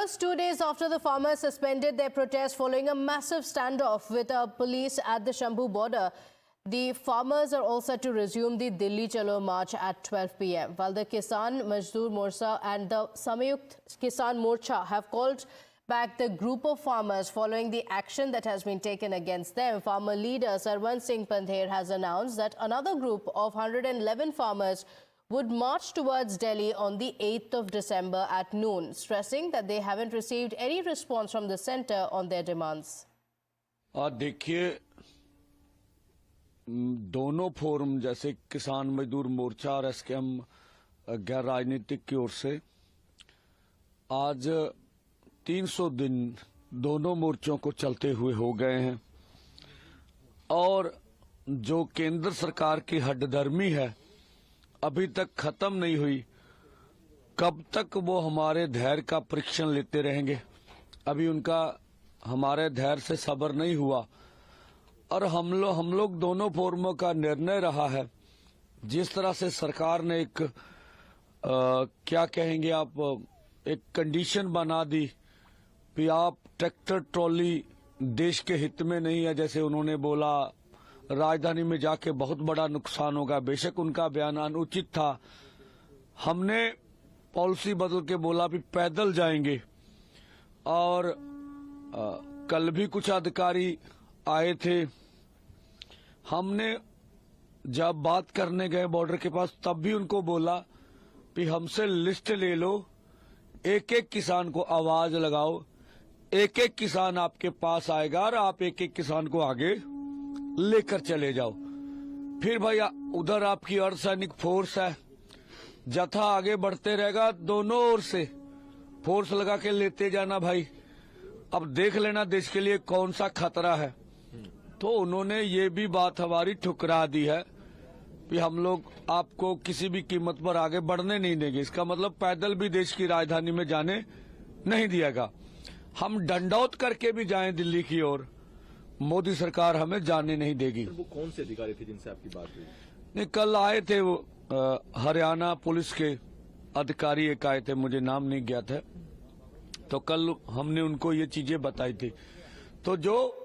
Viewers, 2 days after the farmers suspended their protest following a massive standoff with police at the Shambhu border, the farmers are all set to resume the Dilli Chalo march at 12 p.m. While the Kisan Mazdoor Morcha and the Samyukt Kisan Morcha have called back the group of farmers following the action that has been taken against them, farmer leader Sarwan Singh Pandher has announced that another group of 111 farmers would march towards Delhi on the 8th of December at noon, stressing that they haven't received any response from the centre on their demands. देखिए, दोनों forum जैसे किसान मजदूर मोर्चा और SKM गैर राजनीतिक की ओर से आज 300 दिन दोनों मोर्चों को चलते हुए हो गए हैं और जो केंद्र सरकार की हठधर्मी है अभी तक खत्म नहीं हुई। कब तक वो हमारे धैर्य का परीक्षण लेते रहेंगे? अभी उनका हमारे धैर्य से सब्र नहीं हुआ और हम लोग दोनों फोरमों का निर्णय रहा है। जिस तरह से सरकार ने एक क्या कहेंगे आप, एक कंडीशन बना दी कि आप ट्रैक्टर ट्रॉली देश के हित में नहीं है, जैसे उन्होंने बोला राजधानी में जाके बहुत बड़ा नुकसान होगा। बेशक उनका बयान अनुचित था। हमने पॉलिसी बदल के बोला भी पैदल जाएंगे और कल भी कुछ अधिकारी आए थे। हमने जब बात करने गए बॉर्डर के पास तब भी उनको बोला कि हमसे लिस्ट ले लो, एक एक किसान को आवाज लगाओ, एक एक किसान आपके पास आएगा और आप एक एक किसान को आगे लेकर चले जाओ। फिर भैया उधर आपकी अर्धसैनिक फोर्स है, जत्था आगे बढ़ते रहेगा, दोनों ओर से फोर्स लगा के लेते जाना भाई। अब देख लेना देश के लिए कौन सा खतरा है। तो उन्होंने ये भी बात हमारी ठुकरा दी है कि हम लोग आपको किसी भी कीमत पर आगे बढ़ने नहीं देंगे। इसका मतलब पैदल भी देश की राजधानी में जाने नहीं दिएगा। हम डंडौत करके भी जाएं दिल्ली की ओर, मोदी सरकार हमें जाने नहीं देगी। वो कौन से अधिकारी थे जिनसे आपकी बात हुई? नहीं, कल आए थे वो हरियाणा पुलिस के अधिकारी एक आए थे, मुझे नाम नहीं ज्ञात है। तो कल हमने उनको ये चीजें बताई थी। तो जो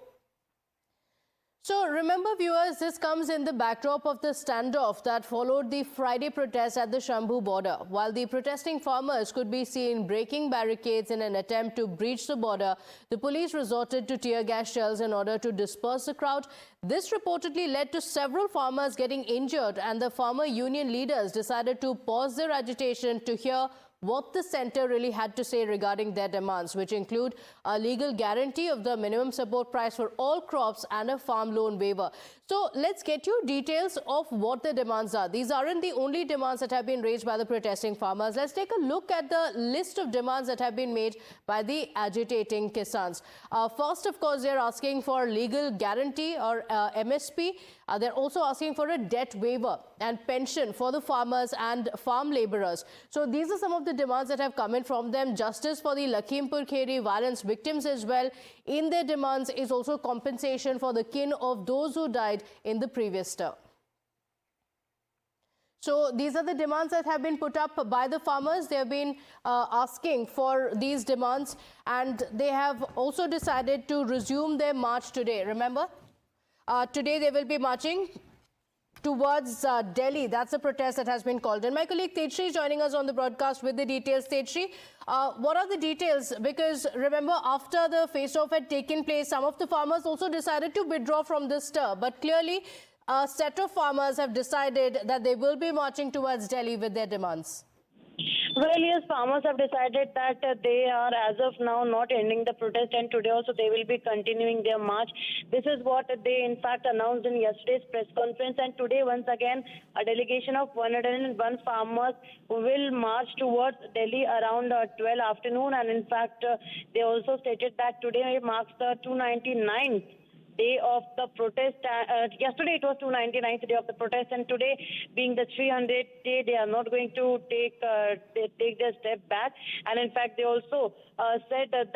So remember viewers, this comes in the backdrop of the standoff that followed the Friday protest at the Shambhu border. While the protesting farmers could be seen breaking barricades in an attempt to breach the border, the police resorted to tear gas shells in order to disperse the crowd. This reportedly led to several farmers getting injured, and the farmer union leaders decided to pause their agitation to hear what the centre really had to say regarding their demands, which include a legal guarantee of the minimum support price for all crops and a farm loan waiver. So let's get you details of what the demands are. These aren't the only demands that have been raised by the protesting farmers. Let's take a look at the list of demands that have been made by the agitating Kisans. First, of course, they're asking for legal guarantee or MSP. They're also asking for a debt waiver and pension for the farmers and farm labourers. So these are some of the demands that have come in from them. Justice for the Lakhimpur-Kheri violence victims as well. In their demands is also compensation for the kin of those who died in the previous term. So these are the demands that have been put up by the farmers. They have been asking for these demands, and they have also decided to resume their march today. Remember? Today they will be marching towards Delhi. That's a protest that has been called. And my colleague Tejshri is joining us on the broadcast with the details. Tejshri, what are the details? Because remember, after the face-off had taken place, some of the farmers also decided to withdraw from this stir. But clearly, a set of farmers have decided that they will be marching towards Delhi with their demands. Well, yes, farmers have decided that they are, as of now, not ending the protest, and today also they will be continuing their march. This is what they, in fact, announced in yesterday's press conference. And today, once again, a delegation of 101 farmers will march towards Delhi around 12 afternoon. And in fact, they also stated that today marks the 299th day of the protest. Yesterday it was 299th day of the protest, and today being the 300th day, they are not going to take their step back. And in fact, they also said that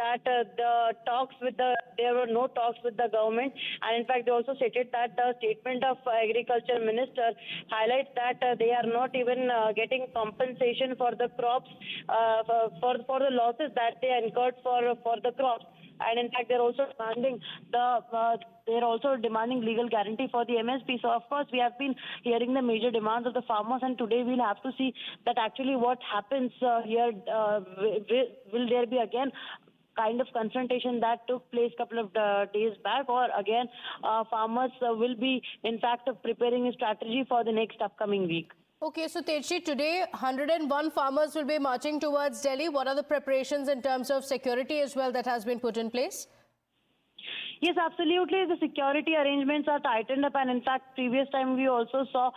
there were no talks with the government, and in fact they also stated that the statement of Agriculture Minister highlights that they are not even getting compensation for the crops, for the losses that they incurred for the crops. And in fact, they're also demanding legal guarantee for the MSP. So of course, we have been hearing the major demands of the farmers, and today we'll have to see that actually what happens here. Will there be again kind of confrontation that took place a couple of days back, or again farmers will be in fact preparing a strategy for the next upcoming week? Okay, so Teji, today 101 farmers will be marching towards Delhi. What are the preparations in terms of security as well that has been put in place? Yes, absolutely. The security arrangements are tightened up, and in fact, previous time we also saw,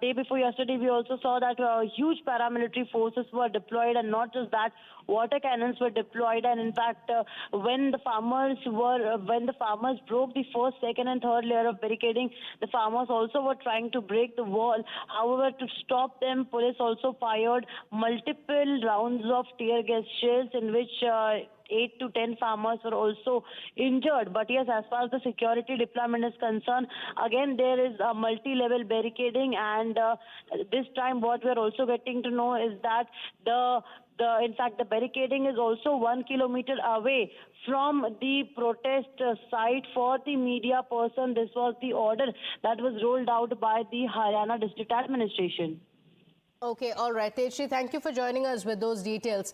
day before yesterday, we also saw that huge paramilitary forces were deployed, and not just that, water cannons were deployed. And in fact, when the farmers broke the first, second, and third layer of barricading, the farmers also were trying to break the wall. However, to stop them, police also fired multiple rounds of tear gas shells, in which 8 to 10 farmers were also injured. But yes, as far as the security deployment is concerned, again there is a multi-level barricading, and this time what we are also getting to know is that in fact the barricading is also 1 kilometer away from the protest site. For the media person, this was the order that was rolled out by the Haryana District Administration. Okay, all right. Teji, thank you for joining us with those details.